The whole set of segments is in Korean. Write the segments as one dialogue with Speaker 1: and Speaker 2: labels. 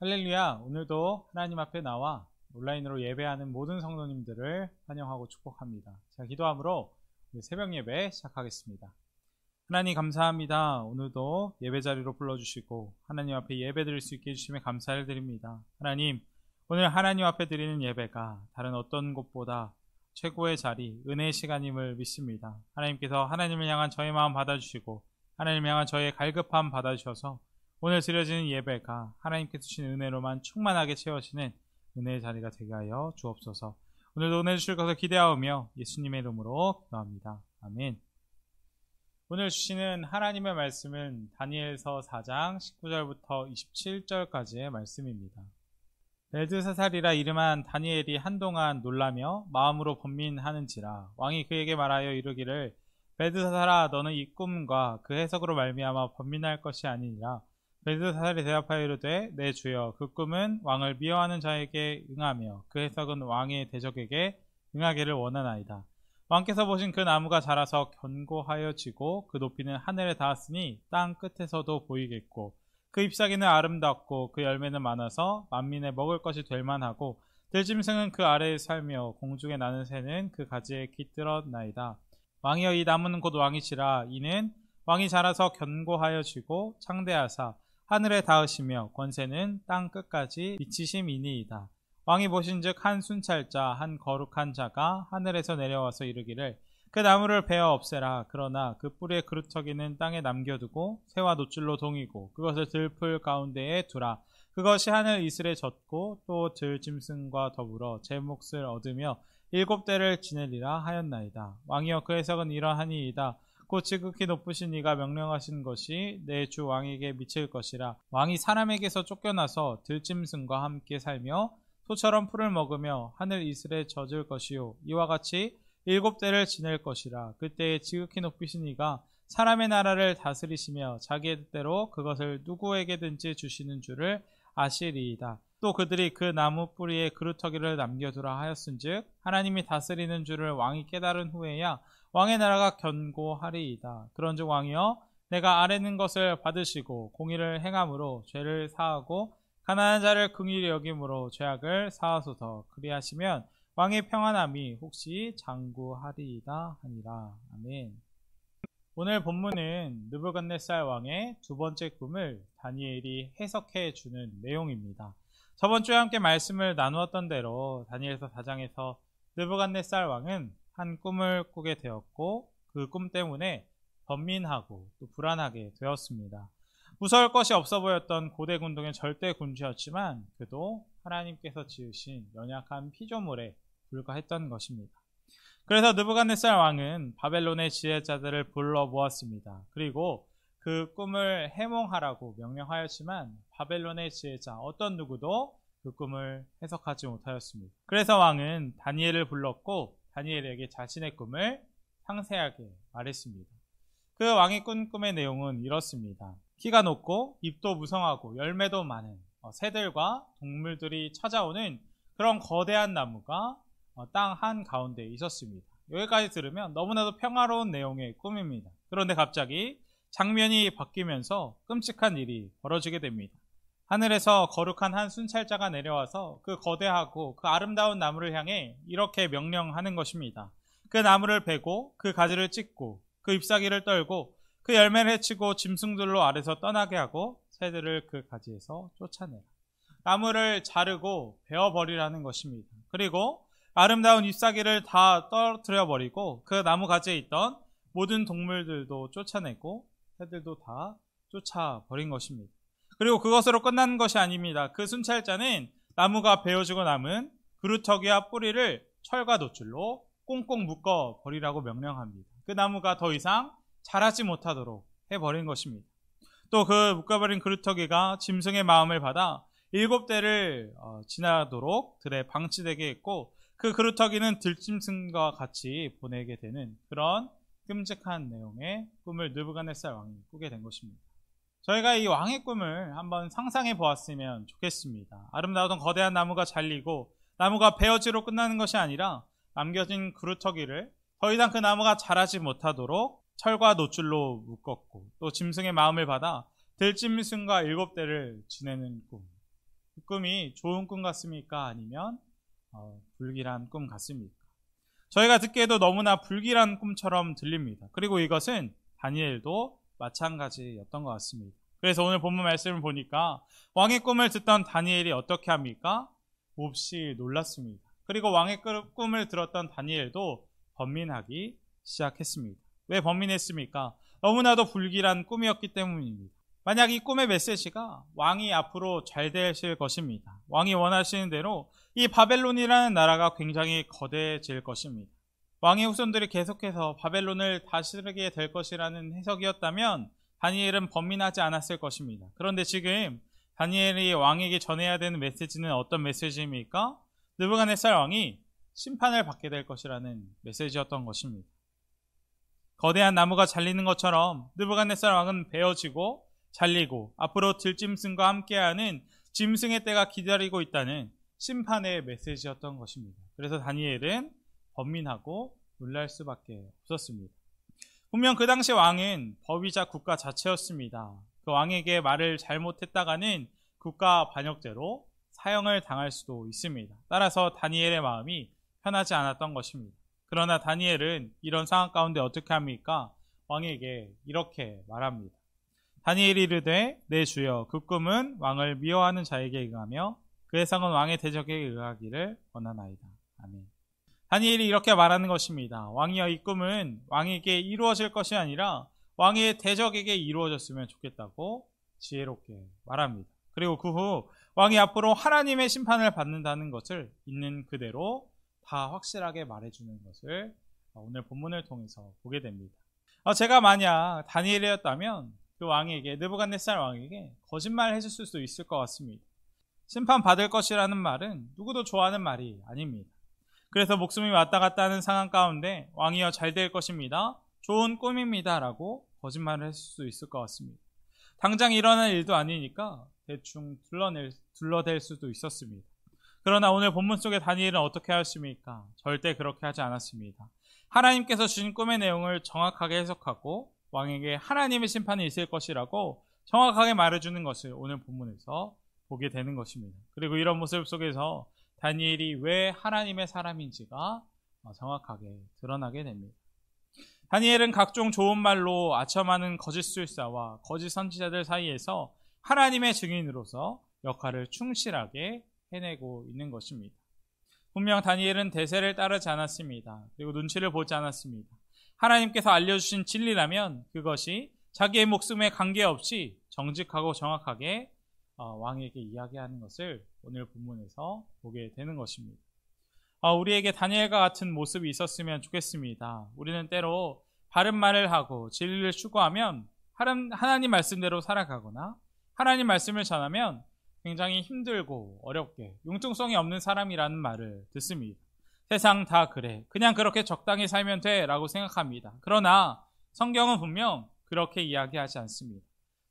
Speaker 1: 할렐루야. 오늘도 하나님 앞에 나와 온라인으로 예배하는 모든 성도님들을 환영하고 축복합니다. 자, 기도함으로 새벽 예배 시작하겠습니다. 하나님 감사합니다. 오늘도 예배 자리로 불러주시고 하나님 앞에 예배 드릴 수 있게 해주심에 감사를 드립니다. 하나님, 오늘 하나님 앞에 드리는 예배가 다른 어떤 곳보다 최고의 자리, 은혜의 시간임을 믿습니다. 하나님께서 하나님을 향한 저의 마음 받아주시고 하나님을 향한 저의 갈급함 받아주셔서 오늘 드려지는 예배가 하나님께서 주신 은혜로만 충만하게 채워지는 은혜의 자리가 되게 하여 주옵소서. 오늘도 은혜 주실 것을 기대하오며 예수님의 이름으로 기도합니다. 아멘. 오늘 주시는 하나님의 말씀은 다니엘서 4장 19절부터 27절까지의 말씀입니다. 벨드사살이라 이름한 다니엘이 한동안 놀라며 마음으로 번민하는지라 왕이 그에게 말하여 이르기를 벨드사살아 너는 이 꿈과 그 해석으로 말미암아 번민할 것이 아니니라. 벨드사살이 대답하여 이르되 내 주여 그 꿈은 왕을 미워하는 자에게 응하며 그 해석은 왕의 대적에게 응하기를 원하나이다. 왕께서 보신 그 나무가 자라서 견고하여 지고 그 높이는 하늘에 닿았으니 땅 끝에서도 보이겠고 그 잎사귀는 아름답고 그 열매는 많아서 만민의 먹을 것이 될 만하고 들짐승은 그 아래에 살며 공중에 나는 새는 그 가지에 깃들었나이다. 왕이여 이 나무는 곧 왕이시라. 이는 왕이 자라서 견고하여 지고 창대하사 하늘에 닿으시며 권세는 땅 끝까지 미치심이니이다. 왕이 보신즉 한 순찰자 한 거룩한 자가 하늘에서 내려와서 이르기를 그 나무를 베어 없애라. 그러나 그 뿌리의 그루터기는 땅에 남겨두고 새와 노줄로 동이고 그것을 들풀 가운데에 두라. 그것이 하늘 이슬에 젖고 또 들짐승과 더불어 제 몫을 얻으며 7대를 지내리라 하였나이다. 왕이여 그 해석은 이러하니이다. 곧 지극히 높으신 이가 명령하신 것이 내 주 왕에게 미칠 것이라. 왕이 사람에게서 쫓겨나서 들짐승과 함께 살며 소처럼 풀을 먹으며 하늘 이슬에 젖을 것이요 이와 같이 7대를 지낼 것이라. 그때에 지극히 높으신 이가 사람의 나라를 다스리시며 자기의 뜻대로 그것을 누구에게든지 주시는 줄을 아시리이다. 또 그들이 그 나무 뿌리에 그루터기를 남겨두라 하였은즉 하나님이 다스리는 줄을 왕이 깨달은 후에야 왕의 나라가 견고하리이다. 그런즉 왕이여 내가 아뢰는 것을 받으시고 공의를 행함으로 죄를 사하고 가난한 자를 긍휼히 여김으로 죄악을 사하소서. 그리하시면 왕의 평안함이 혹시 장구하리이다 하니라. 아멘. 오늘 본문은 느부갓네살 왕의 두 번째 꿈을 다니엘이 해석해 주는 내용입니다. 저번 주에 함께 말씀을 나누었던 대로 다니엘서 4장에서 느부갓네살 왕은 한 꿈을 꾸게 되었고 그 꿈 때문에 번민하고 또 불안하게 되었습니다. 무서울 것이 없어 보였던 고대 군동의 절대 군주였지만 그도 하나님께서 지으신 연약한 피조물에 불과했던 것입니다. 그래서 느부갓네살 왕은 바벨론의 지혜자들을 불러 모았습니다. 그리고 그 꿈을 해몽하라고 명령하였지만 바벨론의 지혜자 어떤 누구도 그 꿈을 해석하지 못하였습니다. 그래서 왕은 다니엘을 불렀고 다니엘에게 자신의 꿈을 상세하게 말했습니다. 그 왕이 꾼 꿈의 내용은 이렇습니다. 키가 높고 잎도 무성하고 열매도 많은 새들과 동물들이 찾아오는 그런 거대한 나무가 땅 한가운데 있었습니다. 여기까지 들으면 너무나도 평화로운 내용의 꿈입니다. 그런데 갑자기 장면이 바뀌면서 끔찍한 일이 벌어지게 됩니다. 하늘에서 거룩한 한 순찰자가 내려와서 그 거대하고 그 아름다운 나무를 향해 이렇게 명령하는 것입니다. 그 나무를 베고 그 가지를 찢고 그 잎사귀를 떨고 그 열매를 해치고 짐승들로 아래서 떠나게 하고 새들을 그 가지에서 쫓아내라. 나무를 자르고 베어버리라는 것입니다. 그리고 아름다운 잎사귀를 다 떨어뜨려 버리고 그 나무 가지에 있던 모든 동물들도 쫓아내고 새들도 다 쫓아버린 것입니다. 그리고 그것으로 끝난 것이 아닙니다. 그 순찰자는 나무가 베어지고 남은 그루터기와 뿌리를 철과 놋줄로 꽁꽁 묶어 버리라고 명령합니다. 그 나무가 더 이상 자라지 못하도록 해버린 것입니다. 또 그 묶어버린 그루터기가 짐승의 마음을 받아 7대를 지나도록 들에 방치되게 했고 그 그루터기는 들짐승과 같이 보내게 되는 그런 끔찍한 내용의 꿈을 느부갓네살 왕이 꾸게 된 것입니다. 저희가 이 왕의 꿈을 한번 상상해 보았으면 좋겠습니다. 아름다웠던 거대한 나무가 잘리고 나무가 베어지로 끝나는 것이 아니라 남겨진 그루터기를 더 이상 그 나무가 자라지 못하도록 철과 놋줄로 묶었고 또 짐승의 마음을 받아 들짐승과 7대를 지내는 꿈. 그 꿈이 좋은 꿈 같습니까? 아니면 불길한 꿈 같습니까? 저희가 듣기에도 너무나 불길한 꿈처럼 들립니다. 그리고 이것은 다니엘도 마찬가지였던 것 같습니다. 그래서 오늘 본문 말씀을 보니까 왕의 꿈을 듣던 다니엘이 어떻게 합니까? 몹시 놀랐습니다. 그리고 왕의 꿈을 들었던 다니엘도 번민하기 시작했습니다. 왜 번민했습니까? 너무나도 불길한 꿈이었기 때문입니다. 만약 이 꿈의 메시지가 왕이 앞으로 잘 되실 것입니다. 왕이 원하시는 대로 이 바벨론이라는 나라가 굉장히 거대해질 것입니다. 왕의 후손들이 계속해서 바벨론을 다스리게 될 것이라는 해석이었다면 다니엘은 번민하지 않았을 것입니다. 그런데 지금 다니엘이 왕에게 전해야 되는 메시지는 어떤 메시지입니까? 느부갓네살 왕이 심판을 받게 될 것이라는 메시지였던 것입니다. 거대한 나무가 잘리는 것처럼 느부갓네살 왕은 베어지고 잘리고 앞으로 들짐승과 함께하는 짐승의 때가 기다리고 있다는 심판의 메시지였던 것입니다. 그래서 다니엘은 번민하고 놀랄 수밖에 없었습니다. 분명 그 당시 왕은 법이자 국가 자체였습니다. 그 왕에게 말을 잘못했다가는 국가 반역죄로 사형을 당할 수도 있습니다. 따라서 다니엘의 마음이 편하지 않았던 것입니다. 그러나 다니엘은 이런 상황 가운데 어떻게 합니까? 왕에게 이렇게 말합니다. 다니엘이 이르되 내 주여 그 꿈은 왕을 미워하는 자에게 응하며 그 해석은 왕의 대적에게 응하기를 원하나이다. 아멘. 다니엘이 이렇게 말하는 것입니다. 왕이여 이 꿈은 왕에게 이루어질 것이 아니라 왕의 대적에게 이루어졌으면 좋겠다고 지혜롭게 말합니다. 그리고 그 후 왕이 앞으로 하나님의 심판을 받는다는 것을 있는 그대로 다 확실하게 말해주는 것을 오늘 본문을 통해서 보게 됩니다. 제가 만약 다니엘이었다면 그 왕에게, 느부갓네살 왕에게 거짓말을 해줬을 수도 있을 것 같습니다. 심판받을 것이라는 말은 누구도 좋아하는 말이 아닙니다. 그래서 목숨이 왔다 갔다 하는 상황 가운데 왕이여 잘 될 것입니다. 좋은 꿈입니다. 라고 거짓말을 했을 수 있을 것 같습니다. 당장 일어날 일도 아니니까 대충 둘러댈 수도 있었습니다. 그러나 오늘 본문 속에 다니엘은 어떻게 하였습니까? 절대 그렇게 하지 않았습니다. 하나님께서 주신 꿈의 내용을 정확하게 해석하고 왕에게 하나님의 심판이 있을 것이라고 정확하게 말해주는 것을 오늘 본문에서 보게 되는 것입니다. 그리고 이런 모습 속에서 다니엘이 왜 하나님의 사람인지가 정확하게 드러나게 됩니다. 다니엘은 각종 좋은 말로 아첨하는 거짓술사와 거짓 선지자들 사이에서 하나님의 증인으로서 역할을 충실하게 해내고 있는 것입니다. 분명 다니엘은 대세를 따르지 않았습니다. 그리고 눈치를 보지 않았습니다. 하나님께서 알려주신 진리라면 그것이 자기의 목숨에 관계없이 정직하고 정확하게 왕에게 이야기하는 것을 오늘 본문에서 보게 되는 것입니다. 우리에게 다니엘과 같은 모습이 있었으면 좋겠습니다. 우리는 때로 바른 말을 하고 진리를 추구하면 하나님 말씀대로 살아가거나 하나님 말씀을 전하면 굉장히 힘들고 어렵게 융통성이 없는 사람이라는 말을 듣습니다. 세상 다 그래. 그냥 그렇게 적당히 살면 돼 라고 생각합니다. 그러나 성경은 분명 그렇게 이야기하지 않습니다.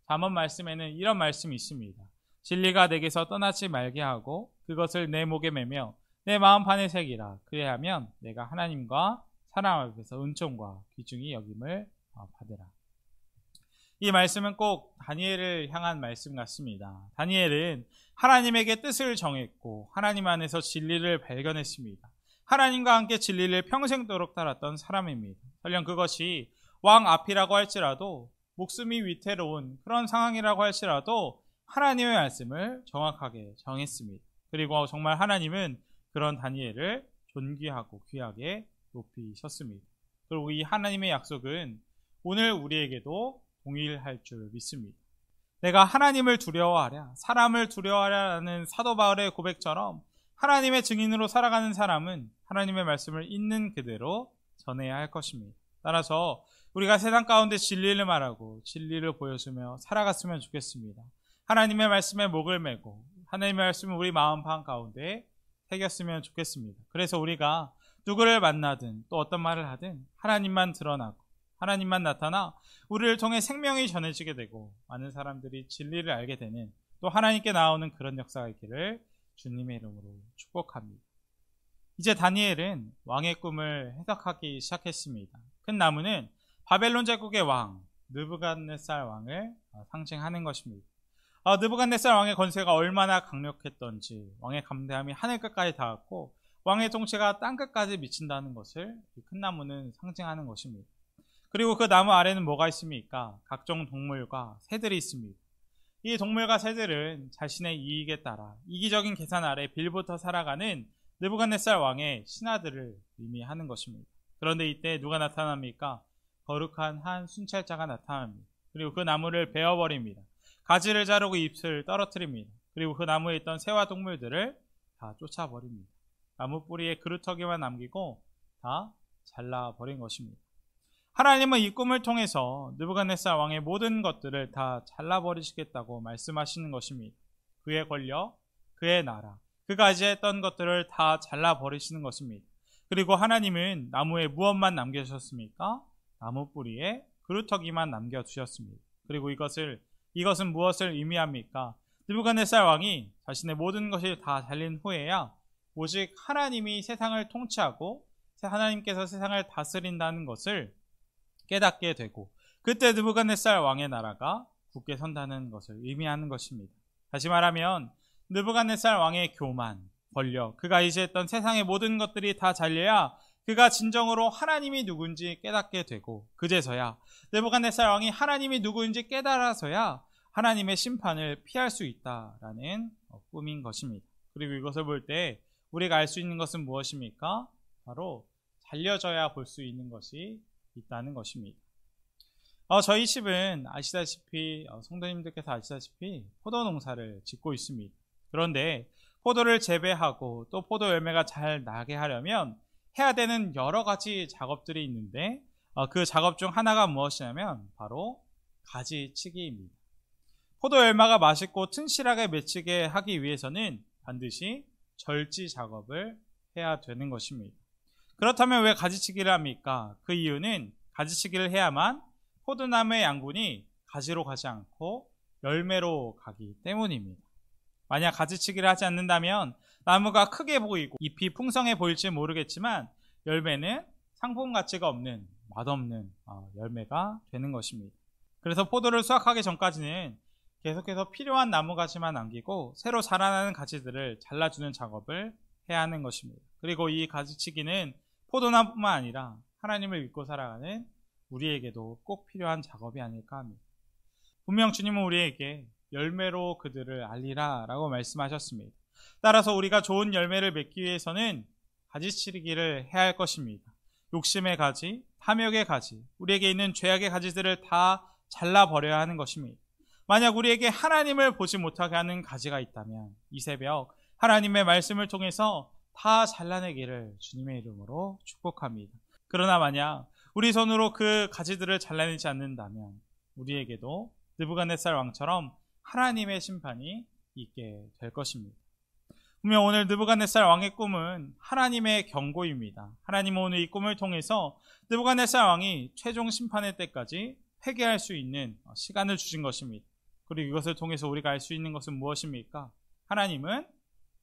Speaker 1: 잠언 말씀에는 이런 말씀이 있습니다. 진리가 내게서 떠나지 말게 하고 그것을 내 목에 매며 내 마음판에 새기라. 그래야면 내가 하나님과 사람 앞에서 은총과 귀중히 여김을 받으라. 이 말씀은 꼭 다니엘을 향한 말씀 같습니다. 다니엘은 하나님에게 뜻을 정했고 하나님 안에서 진리를 발견했습니다. 하나님과 함께 진리를 평생도록 따랐던 사람입니다. 설령 그것이 왕 앞이라고 할지라도 목숨이 위태로운 그런 상황이라고 할지라도 하나님의 말씀을 정확하게 정했습니다. 그리고 정말 하나님은 그런 다니엘을 존귀하고 귀하게 높이셨습니다. 그리고 이 하나님의 약속은 오늘 우리에게도 동일할 줄 믿습니다. 내가 하나님을 두려워하랴, 사람을 두려워하랴라는 사도 바울의 고백처럼 하나님의 증인으로 살아가는 사람은 하나님의 말씀을 있는 그대로 전해야 할 것입니다. 따라서 우리가 세상 가운데 진리를 말하고 진리를 보여주며 살아갔으면 좋겠습니다. 하나님의 말씀에 목을 메고 하나님의 말씀을 우리 마음판 가운데 새겼으면 좋겠습니다. 그래서 우리가 누구를 만나든 또 어떤 말을 하든 하나님만 드러나고 하나님만 나타나 우리를 통해 생명이 전해지게 되고 많은 사람들이 진리를 알게 되는 또 하나님께 나오는 그런 역사가 있기를 주님의 이름으로 축복합니다. 이제 다니엘은 왕의 꿈을 해석하기 시작했습니다. 큰 나무는 바벨론 제국의 왕 느부갓네살 왕을 상징하는 것입니다. 느부갓네살 왕의 권세가 얼마나 강력했던지 왕의 감대함이 하늘끝까지 닿았고 왕의 통치가 땅끝까지 미친다는 것을 이 큰 나무는 상징하는 것입니다. 그리고 그 나무 아래는 뭐가 있습니까? 각종 동물과 새들이 있습니다. 이 동물과 새들은 자신의 이익에 따라 이기적인 계산 아래 빌부터 살아가는 느부갓네살 왕의 신하들을 의미하는 것입니다. 그런데 이때 누가 나타납니까? 거룩한 한 순찰자가 나타납니다. 그리고 그 나무를 베어버립니다. 가지를 자르고 잎을 떨어뜨립니다. 그리고 그 나무에 있던 새와 동물들을 다 쫓아버립니다. 나무 뿌리에 그루터기만 남기고 다 잘라버린 것입니다. 하나님은 이 꿈을 통해서 느부갓네살 왕의 모든 것들을 다 잘라버리시겠다고 말씀하시는 것입니다. 그의 권력, 그의 나라, 그가 가지했던 것들을 다 잘라버리시는 것입니다. 그리고 하나님은 나무에 무엇만 남겨주셨습니까? 나무 뿌리에 그루터기만 남겨두셨습니다. 그리고 이것은 무엇을 의미합니까? 느부갓네살 왕이 자신의 모든 것이 다 잘린 후에야 오직 하나님이 세상을 통치하고 하나님께서 세상을 다스린다는 것을 깨닫게 되고 그때 느부갓네살 왕의 나라가 굳게 선다는 것을 의미하는 것입니다. 다시 말하면 느부갓네살 왕의 교만, 권력, 그가 의지했던 세상의 모든 것들이 다 잘려야 그가 진정으로 하나님이 누군지 깨닫게 되고 그제서야 느부갓네살 왕이 하나님이 누구인지 깨달아서야 하나님의 심판을 피할 수 있다라는 꿈인 것입니다. 그리고 이것을 볼 때 우리가 알 수 있는 것은 무엇입니까? 바로 잘려져야 볼 수 있는 것이 있다는 것입니다. 저희 집은 아시다시피 성도님들께서 아시다시피 포도 농사를 짓고 있습니다. 그런데 포도를 재배하고 또 포도 열매가 잘 나게 하려면 해야 되는 여러 가지 작업들이 있는데 그 작업 중 하나가 무엇이냐면 바로 가지치기입니다. 포도 열매가 맛있고 튼실하게 맺히게 하기 위해서는 반드시 절지 작업을 해야 되는 것입니다. 그렇다면 왜 가지치기를 합니까? 그 이유는 가지치기를 해야만 포도나무의 양분이 가지로 가지 않고 열매로 가기 때문입니다. 만약 가지치기를 하지 않는다면 나무가 크게 보이고 잎이 풍성해 보일지 모르겠지만 열매는 상품 가치가 없는 맛없는 열매가 되는 것입니다. 그래서 포도를 수확하기 전까지는 계속해서 필요한 나무 가지만 남기고 새로 자라나는 가지들을 잘라주는 작업을 해야 하는 것입니다. 그리고 이 가지치기는 포도나무뿐만 아니라 하나님을 믿고 살아가는 우리에게도 꼭 필요한 작업이 아닐까 합니다. 분명 주님은 우리에게 열매로 그들을 알리라 라고 말씀하셨습니다. 따라서 우리가 좋은 열매를 맺기 위해서는 가지치기를 해야 할 것입니다. 욕심의 가지, 탐욕의 가지, 우리에게 있는 죄악의 가지들을 다 잘라버려야 하는 것입니다. 만약 우리에게 하나님을 보지 못하게 하는 가지가 있다면 이 새벽 하나님의 말씀을 통해서 다 잘라내기를 주님의 이름으로 축복합니다. 그러나 만약 우리 손으로 그 가지들을 잘라내지 않는다면 우리에게도 느부갓네살 왕처럼 하나님의 심판이 있게 될 것입니다. 분명 오늘 느부갓네살 왕의 꿈은 하나님의 경고입니다. 하나님은 오늘 이 꿈을 통해서 느부갓네살 왕이 최종 심판의 때까지 회개할 수 있는 시간을 주신 것입니다. 그리고 이것을 통해서 우리가 알 수 있는 것은 무엇입니까? 하나님은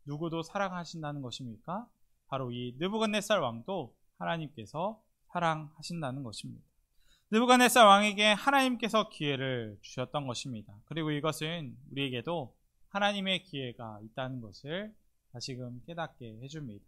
Speaker 1: 누구도 사랑하신다는 것입니까? 바로 이 느부갓네살 왕도 하나님께서 사랑하신다는 것입니다. 느부갓네살 왕에게 하나님께서 기회를 주셨던 것입니다. 그리고 이것은 우리에게도 하나님의 기회가 있다는 것을 다시금 깨닫게 해줍니다.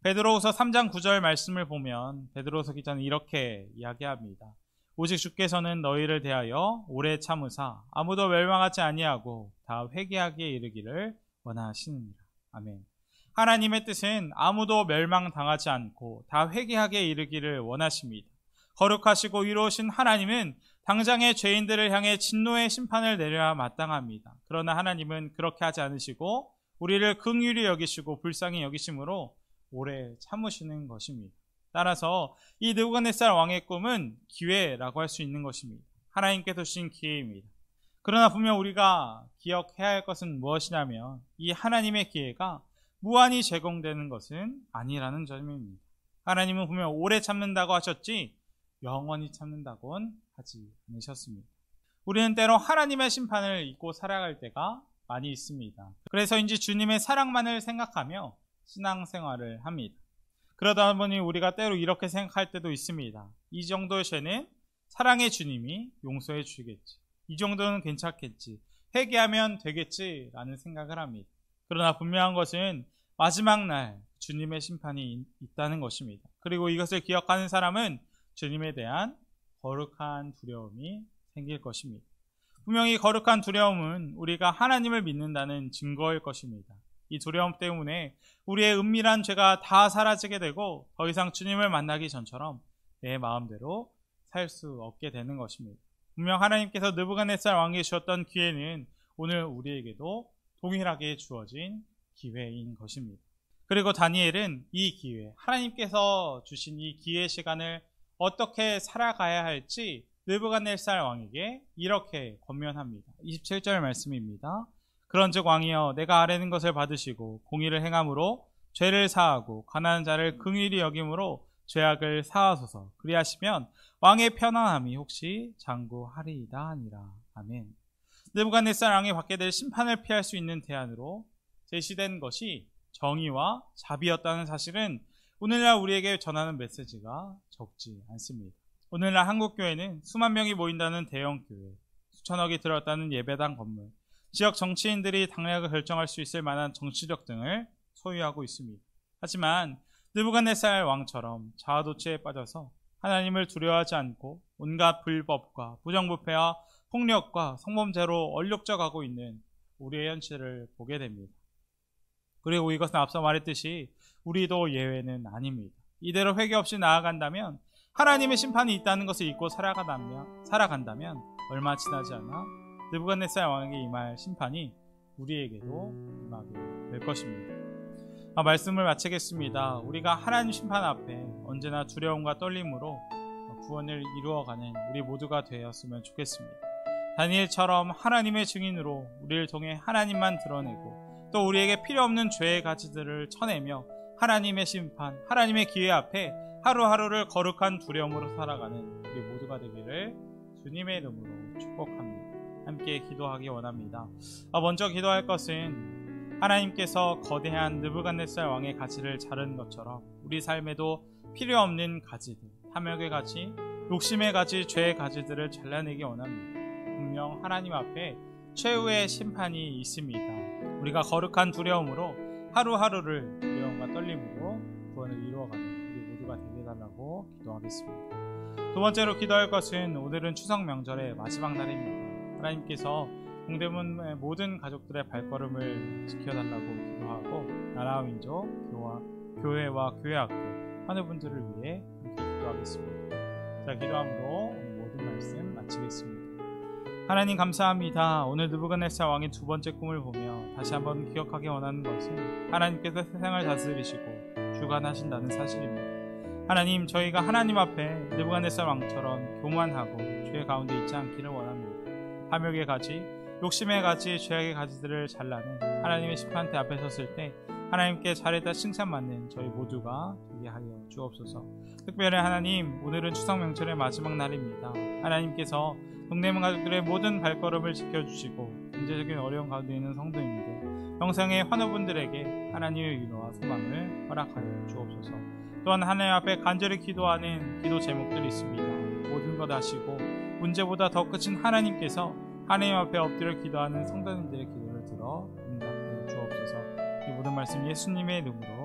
Speaker 1: 베드로후서 3장 9절 말씀을 보면 베드로후서 기자는 이렇게 이야기합니다. 오직 주께서는 너희를 대하여 오래 참으사 아무도 멸망하지 아니하고 다 회개하기에 이르기를 원하시느니라. 아멘. 하나님의 뜻은 아무도 멸망당하지 않고 다 회개하기에 이르기를 원하십니다. 거룩하시고 위로우신 하나님은 당장의 죄인들을 향해 진노의 심판을 내려야 마땅합니다. 그러나 하나님은 그렇게 하지 않으시고 우리를 긍휼히 여기시고 불쌍히 여기심으로 오래 참으시는 것입니다. 따라서 이 느부갓네살 왕의 꿈은 기회라고 할 수 있는 것입니다. 하나님께서 주신 기회입니다. 그러나 분명 우리가 기억해야 할 것은 무엇이냐면 이 하나님의 기회가 무한히 제공되는 것은 아니라는 점입니다. 하나님은 분명 오래 참는다고 하셨지 영원히 참는다고는 하지 않으셨습니다. 우리는 때로 하나님의 심판을 잊고 살아갈 때가 많이 있습니다. 그래서인지 주님의 사랑만을 생각하며 신앙생활을 합니다. 그러다 보니 우리가 때로 이렇게 생각할 때도 있습니다. 이 정도의 죄는 사랑의 주님이 용서해 주시겠지. 이 정도는 괜찮겠지. 회개하면 되겠지라는 생각을 합니다. 그러나 분명한 것은 마지막 날 주님의 심판이 있다는 것입니다. 그리고 이것을 기억하는 사람은 주님에 대한 거룩한 두려움이 생길 것입니다. 분명히 거룩한 두려움은 우리가 하나님을 믿는다는 증거일 것입니다. 이 두려움 때문에 우리의 은밀한 죄가 다 사라지게 되고 더 이상 주님을 만나기 전처럼 내 마음대로 살 수 없게 되는 것입니다. 분명 하나님께서 느부갓네살 왕에게 주었던 기회는 오늘 우리에게도 동일하게 주어진 기회인 것입니다. 그리고 다니엘은 이 기회, 하나님께서 주신 이 기회 시간을 어떻게 살아가야 할지 느부갓네살 왕에게 이렇게 권면합니다. 27절 말씀입니다. 그런즉 왕이여 내가 아뢰는 것을 받으시고 공의를 행함으로 죄를 사하고 가난한 자를 긍휼히 여김으로 죄악을 사하소서. 그리하시면 왕의 편안함이 혹시 장구하리이다 하니라. 아멘. 느부갓네살 왕이 받게 될 심판을 피할 수 있는 대안으로 제시된 것이 정의와 자비였다는 사실은 오늘날 우리에게 전하는 메시지가 적지 않습니다. 오늘날 한국교회는 수만 명이 모인다는 대형교회, 수천억이 들었다는 예배당 건물, 지역 정치인들이 당락을 결정할 수 있을 만한 정치력 등을 소유하고 있습니다. 하지만 느부갓네살 왕처럼 자아도취에 빠져서 하나님을 두려워하지 않고 온갖 불법과 부정부패와 폭력과 성범죄로 얼룩져가고 있는 우리의 현실을 보게 됩니다. 그리고 이것은 앞서 말했듯이 우리도 예외는 아닙니다. 이대로 회개 없이 나아간다면 하나님의 심판이 있다는 것을 잊고 살아간다면 얼마 지나지 않아 느부갓네살 왕에게 임할 심판이 우리에게도 임하게 될 것입니다. 말씀을 마치겠습니다. 우리가 하나님 심판 앞에 언제나 두려움과 떨림으로 구원을 이루어가는 우리 모두가 되었으면 좋겠습니다. 다니엘처럼 하나님의 증인으로 우리를 통해 하나님만 드러내고 또 우리에게 필요 없는 죄의 가지들을 쳐내며 하나님의 심판, 하나님의 기회 앞에 하루하루를 거룩한 두려움으로 살아가는 우리 모두가 되기를 주님의 이름으로 축복합니다. 함께 기도하기 원합니다. 먼저 기도할 것은 하나님께서 거대한 느부갓네살 왕의 가지를 자른 것처럼 우리 삶에도 필요 없는 가지들, 탐욕의 가지, 욕심의 가지, 죄의 가지들을 잘라내기 원합니다. 분명 하나님 앞에 최후의 심판이 있습니다. 우리가 거룩한 두려움으로 하루하루를 두려움과 떨림으로 구원을 이루어가는 우리 모두가 되게 해달라고 기도하겠습니다. 두 번째로 기도할 것은 오늘은 추석 명절의 마지막 날입니다. 하나님께서 동대문의 모든 가족들의 발걸음을 지켜달라고 기도하고 나라와 민족, 교회와 교회학교 하는 분들을 위해 함께 기도하겠습니다. 자, 기도함으로 오늘 모든 말씀 마치겠습니다. 하나님 감사합니다. 오늘 느부갓네살 왕의 두 번째 꿈을 보며 다시 한번 기억하기 원하는 것은 하나님께서 세상을 다스리시고 주관하신다는 사실입니다. 하나님, 저희가 하나님 앞에 느부갓네살 왕처럼 교만하고 죄 가운데 있지 않기를 원합니다. 탐욕의 가지, 욕심의 가지, 죄악의 가지들을 잘라낸 하나님의 심판대 앞에 섰을 때 하나님께 잘했다 칭찬받는 저희 모두가 되게 하여 주옵소서. 특별히 하나님, 오늘은 추석 명절의 마지막 날입니다. 하나님께서 동대문 가족들의 모든 발걸음을 지켜주시고 경제적인 어려움 가운데 있는 성도님들, 영상의 환우분들에게 하나님의 위로와 소망을 허락하여 주옵소서. 또한 하나님 앞에 간절히 기도하는 기도 제목들이 있습니다. 모든 것 아시고 문제보다 더 크신 하나님께서 하나님 앞에 엎드려 기도하는 성도님들의 기도를 들어 응답해 주옵소서. 이 모든 말씀 예수님의 이름으로